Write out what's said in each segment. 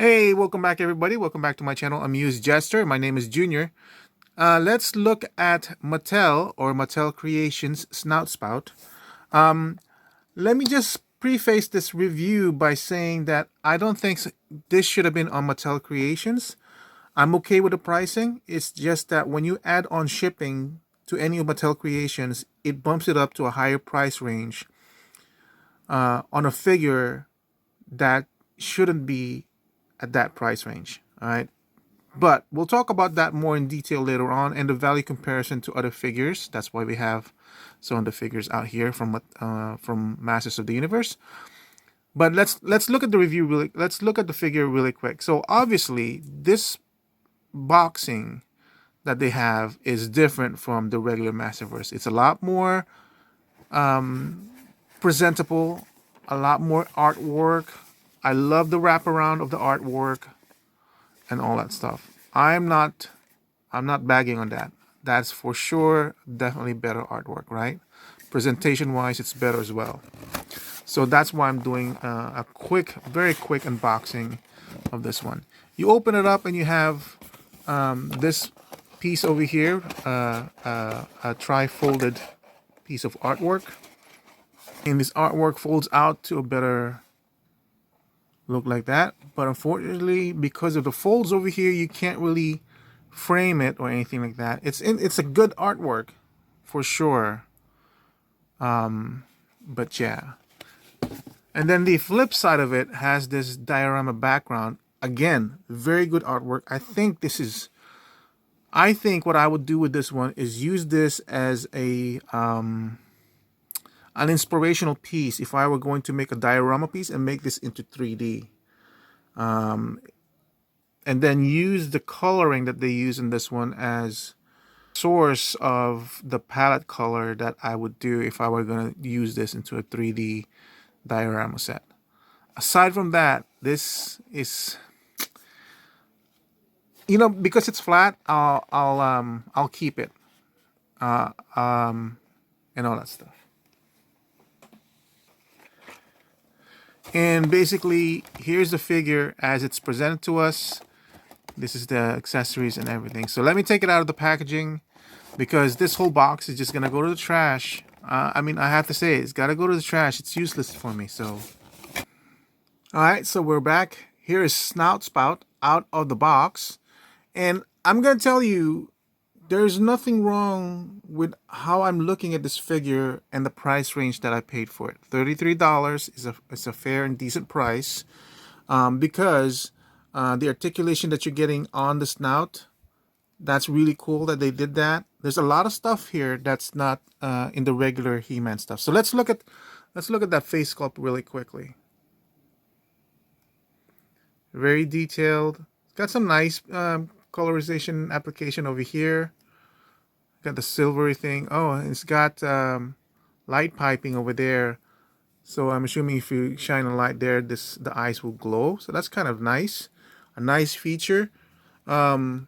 Hey, welcome back everybody. Welcome back to my channel, Amused Jester. My name is Junior. Let's look at Mattel or Mattel Creations Snout Spout. Let me just preface this review by saying that I don't think this should have been on Mattel Creations. I'm okay with the pricing. It's just that when you add on shipping to any of Mattel Creations, it bumps it up to a higher price range on a figure that shouldn't be at that price range. All right. But we'll talk about that more in detail later on, and the value comparison to other figures. That's why we have some of the figures out here from Masters of the Universe. But let's look at the review really. Let's look at the figure really quick. So obviously, this boxing that they have is different from the regular Masterverse. It's a lot more presentable, a lot more artwork. I love the wraparound of the artwork and all that stuff. I'm not bagging on that. That's for sure definitely better artwork, right? Presentation wise, it's better as well. So that's why I'm doing a quick, very quick unboxing of this one. You open it up and you have this piece over here, a tri-folded piece of artwork. And this artwork folds out to a better look like that. But unfortunately, because of the folds over here, you can't really frame it or anything like that. It's a good artwork for sure. But yeah. And then the flip side of it has this diorama background. Again, very good artwork. I think what I would do with this one is use this as an inspirational piece if I were going to make a diorama piece and make this into 3D. And then use the coloring that they use in this one as source of the palette color that I would do if I were going to use this into a 3D diorama set. Aside from that, this is, because it's flat, I'll keep it, and all that stuff. And basically, here's the figure as it's presented to us. This is the accessories and everything. So let me take it out of the packaging because this whole box is just going to go to the trash. I have to say, it's got to go to the trash. It's useless for me, so. All right, so we're back. Here is Snout Spout out of the box. And I'm going to tell you, there's nothing wrong with how I'm looking at this figure and the price range that I paid for it. $33 is a fair and decent price because the articulation that you're getting on the snout, that's really cool that they did that. There's a lot of stuff here that's not in the regular He-Man stuff. So let's look at that face sculpt really quickly. Very detailed. Got some nice colorization application over here. Got the silvery thing. Oh, it's got light piping over there. So I'm assuming if you shine a light there, the eyes will glow. So that's kind of nice. A nice feature. And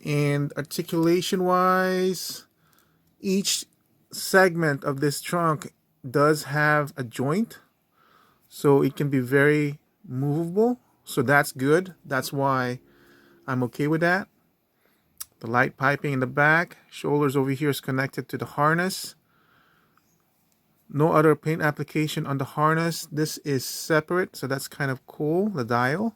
articulation wise, each segment of this trunk does have a joint. So it can be very movable. So that's good. That's why I'm okay with that. The light piping in the back. Shoulders over here is connected to the harness. No other paint application on the harness. This is separate, so that's kind of cool. The dial.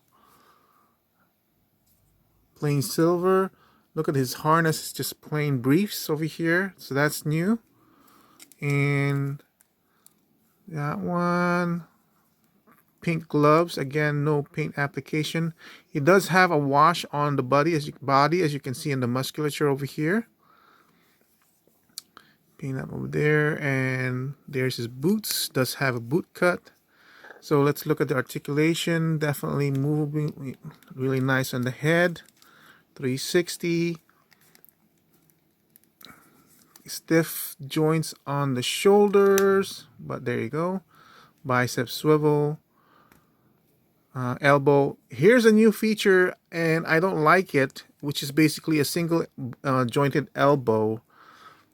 Plain silver. Look at his harness. It's just plain briefs over here. So that's new. And that one. Pink gloves. Again, no paint application. He does have a wash on the body, as you can see in the musculature over here. Paint up over there, and there's his boots. Does have a boot cut. So let's look at the articulation. Definitely moving, really nice on the head. 360. Stiff joints on the shoulders, but there you go. Bicep swivel. Elbow. Here's a new feature, and I don't like it, which is basically a single jointed elbow.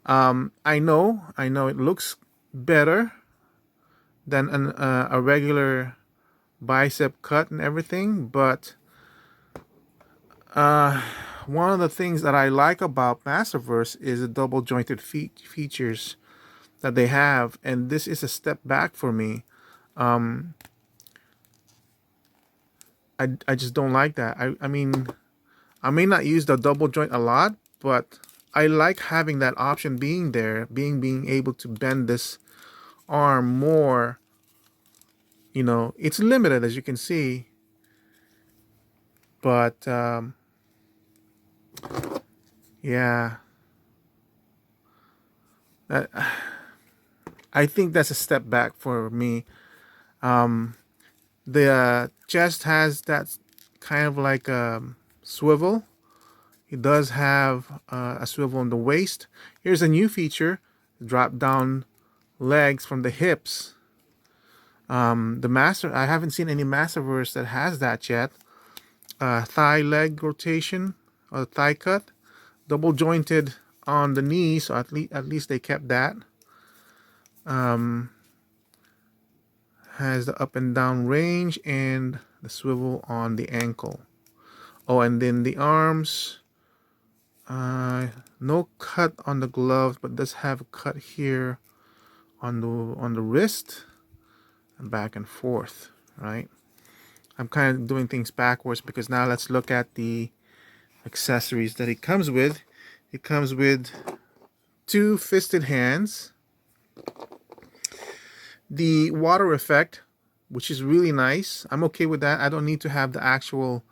I know it looks better than a regular bicep cut and everything, but one of the things that I like about Masterverse is the double jointed features that they have, and this is a step back for me. I just don't like that. I mean, I may not use the double joint a lot, but I like having that option being there, being able to bend this arm more. You know, it's limited as you can see, but yeah, that, I think that's a step back for me. The chest has that kind of like swivel. It does have a swivel on the waist. Here's a new feature: drop down legs from the hips. The master, I haven't seen any Masterverse that has that yet. Thigh leg rotation or thigh cut, double jointed on the knee, so at least they kept that. Has the up and down range and the swivel on the ankle. Oh, and then the arms. No cut on the gloves, but does have a cut here on the wrist and back and forth, right? I'm kind of doing things backwards because now let's look at the accessories that it comes with. It comes with two fisted hands, the water effect, which is really nice. I'm okay with that. I don't need to have the actual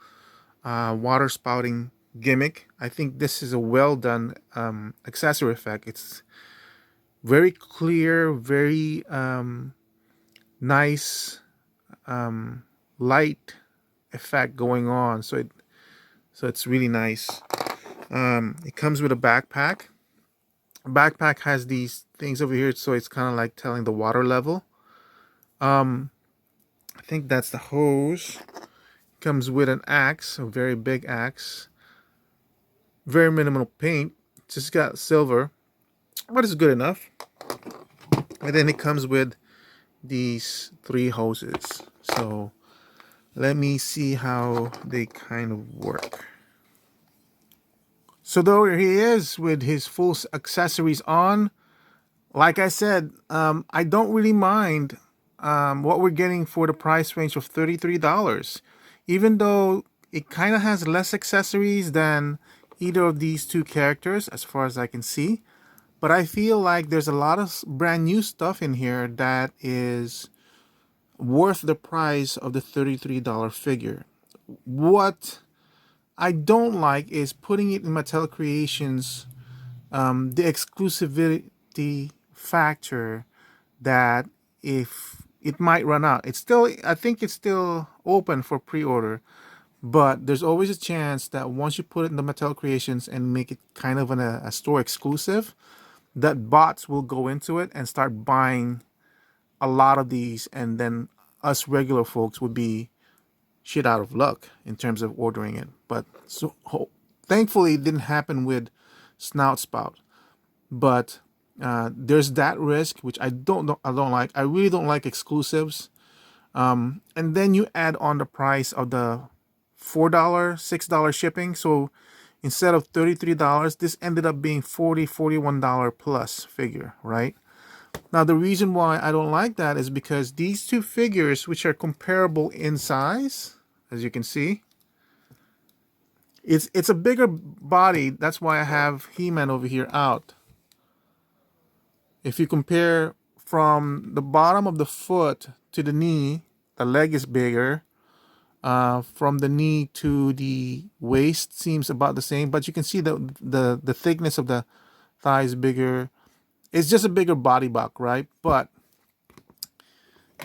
water spouting gimmick. I think this is a well done accessory effect. It's very clear, very nice light effect going on. So it's really nice. It comes with a backpack. Backpack has these things over here, so it's kind of like telling the water level. I think that's the hose. Comes with an axe, a very big axe. Very minimal paint. Just got silver, but it's good enough. And then it comes with these three hoses. So let me see how they kind of work. So there he is with his full accessories on. Like I said, I don't really mind what we're getting for the price range of $33. Even though it kind of has less accessories than either of these two characters, as far as I can see. But I feel like there's a lot of brand new stuff in here that is worth the price of the $33 figure. What I don't like is putting it in Mattel Creations, the exclusivity factor that if it might run out. It's still, I think it's still open for pre-order, but there's always a chance that once you put it in the Mattel Creations and make it kind of a store exclusive, that bots will go into it and start buying a lot of these, and then us regular folks would be shit out of luck in terms of ordering it. But so thankfully it didn't happen with Snout Spout. But there's that risk, which I don't like. I really don't like exclusives. And then you add on the price of the $4, $6 shipping. So instead of $33, this ended up being $41 plus figure, right? Now the reason why I don't like that is because these two figures, which are comparable in size, as you can see, it's a bigger body. That's why I have He-Man over here out. If you compare from the bottom of the foot to the knee, the leg is bigger. From the knee to the waist seems about the same, but you can see the thickness of the thigh is bigger. It's just a bigger body buck, right? But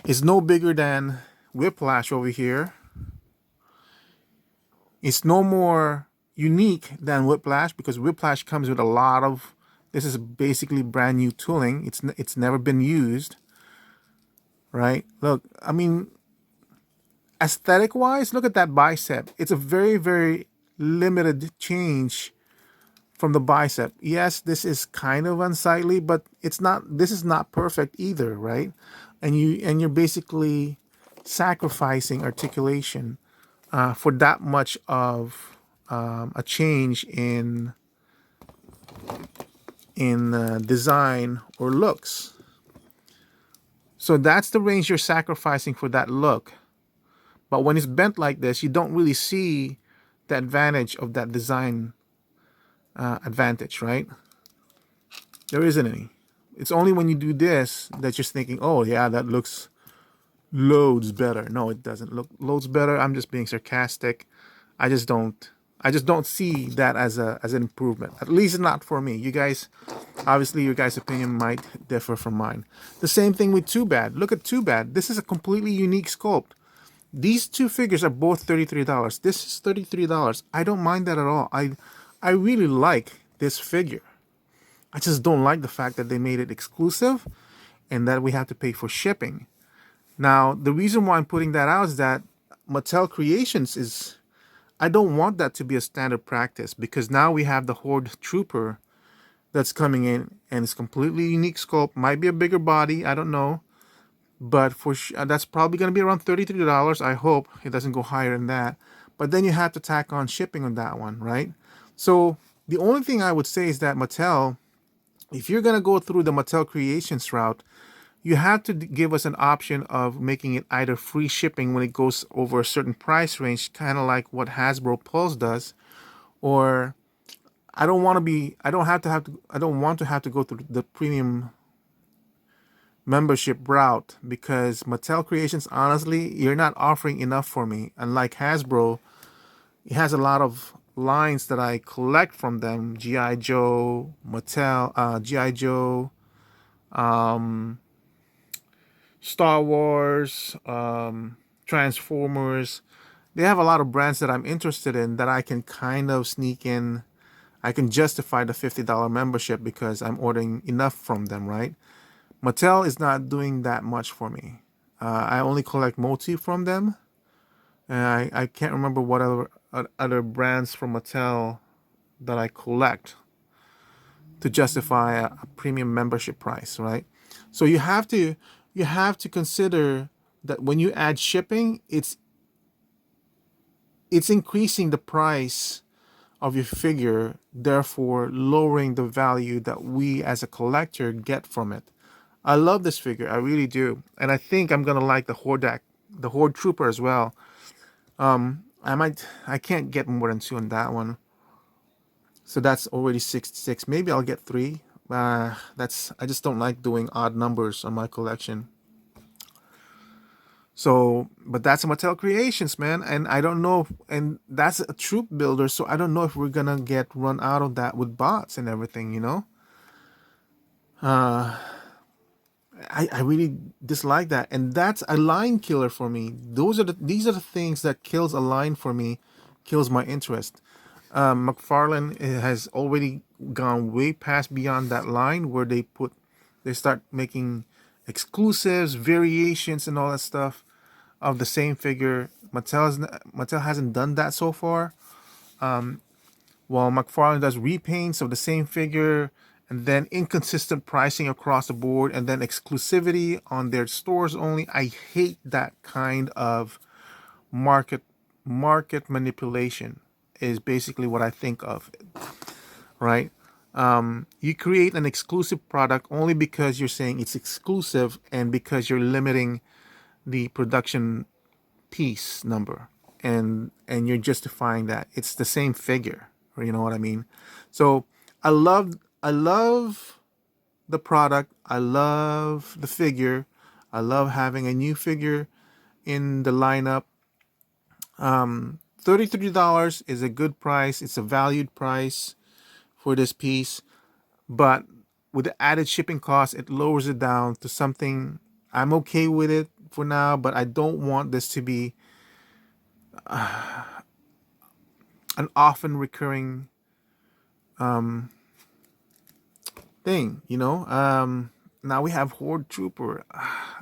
it's no bigger than Whiplash over here. It's no more unique than Whiplash because Whiplash comes with a lot of, this is basically brand new tooling. It's never been used, right? Look, I mean, aesthetic wise, look at that bicep. It's a very, very limited change from the bicep. Yes, this is kind of unsightly, but it's not, this is not perfect either, right? And you're basically sacrificing articulation for that much of a change in design or looks. So that's the range you're sacrificing for that look. But when it's bent like this, you don't really see the advantage of that design advantage, right? There isn't any. It's only when you do this that you're thinking, oh yeah, that looks loads better. No, it doesn't look loads better. I'm just being sarcastic. I just don't see that as an improvement. At least not for me. You guys, obviously your guys' opinion might differ from mine. The same thing with Too Bad. Look at Too Bad. This is a completely unique sculpt. These two figures are both $33. This is $33. I don't mind that at all. I really like this figure. I just don't like the fact that they made it exclusive and that we have to pay for shipping. Now, the reason why I'm putting that out is that Mattel Creations is, I don't want that to be a standard practice, because now we have the Horde Trooper that's coming in and it's completely unique sculpt. Might be a bigger body, I don't know. But that's probably going to be around $33. I hope it doesn't go higher than that. But then you have to tack on shipping on that one, right? So the only thing I would say is that Mattel, if you're going to go through the Mattel Creations route, you have to give us an option of making it either free shipping when it goes over a certain price range, kind of like what Hasbro Pulse does, or I don't want to have to go through the premium membership route, because Mattel Creations, honestly, you're not offering enough for me. Unlike Hasbro, it has a lot of lines that I collect from them: G.I. Joe, Mattel, G.I. Joe, Star Wars, Transformers. They have a lot of brands that I'm interested in that I can kind of sneak in. I can justify the $50 membership because I'm ordering enough from them, right? Mattel is not doing that much for me. I only collect Moti from them. And I can't remember what other brands from Mattel that I collect to justify a premium membership price, right? So you have to consider that when you add shipping, it's increasing the price of your figure, therefore lowering the value that we as a collector get from it. I love this figure, I really do, and I think I'm gonna like the Horde Trooper as well. I can't get more than 2 on that one, so that's already 66. Maybe I'll get 3. I just don't like doing odd numbers on my collection. So, but that's a Mattel Creations, man, and I don't know, and that's a troop builder, so I don't know if we're gonna get run out of that with bots and everything, you know. I really dislike that, and that's a line killer for me. These are the things that kills a line for me, kills my interest. McFarlane has already gone way past beyond that line where they start making exclusives, variations, and all that stuff of the same figure. Mattel hasn't done that so far. While McFarlane does repaints of the same figure, and then inconsistent pricing across the board, and then exclusivity on their stores only. I hate that kind of market manipulation is basically what I think of, right? You create an exclusive product only because you're saying it's exclusive and because you're limiting the production piece number, and you're justifying that it's the same figure, or you know what I mean. So I love the product, I love the figure, I love having a new figure in the lineup. $33 is a good price, it's a valued price for this piece, but with the added shipping cost, it lowers it down to something I'm okay with it for now, but I don't want this to be an often recurring thing, you know. Now we have Horde Trooper.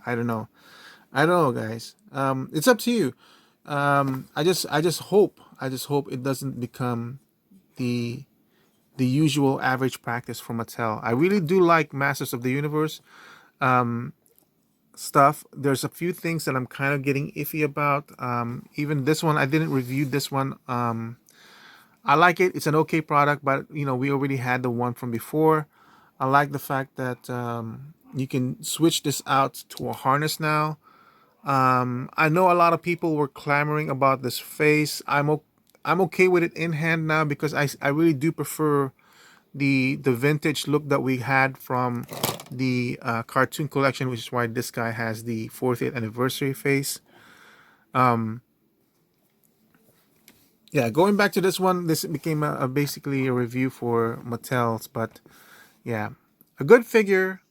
I don't know. Guys. It's up to you. I just hope it doesn't become the usual average practice for Mattel. I really do like Masters of the Universe. stuff. There's a few things that I'm kind of getting iffy about. Even this one, I didn't review this one. I like it. It's an okay product, but you know, we already had the one from before. I like the fact that you can switch this out to a harness now. I know a lot of people were clamoring about this face. I'm okay with it in hand now because I really do prefer the vintage look that we had from the cartoon collection, which is why this guy has the 40th anniversary face. Yeah, going back to this one, this became basically a review for Mattel's, but yeah, a good figure,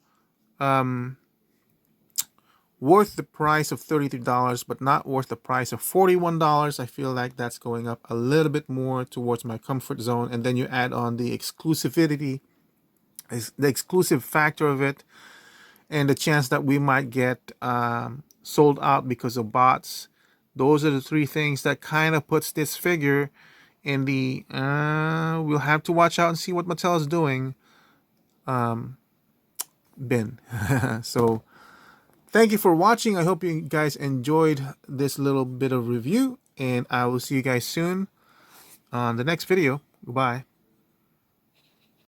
worth the price of $33, but not worth the price of $41. I feel like that's going up a little bit more towards my comfort zone, and then you add on the exclusivity, the exclusive factor of it, and the chance that we might get sold out because of bots. Those are the three things that kind of puts this figure in the we'll have to watch out and see what Mattel is doing bin. So thank you for watching. I hope you guys enjoyed this little bit of review, and I will see you guys soon on the next video. Goodbye.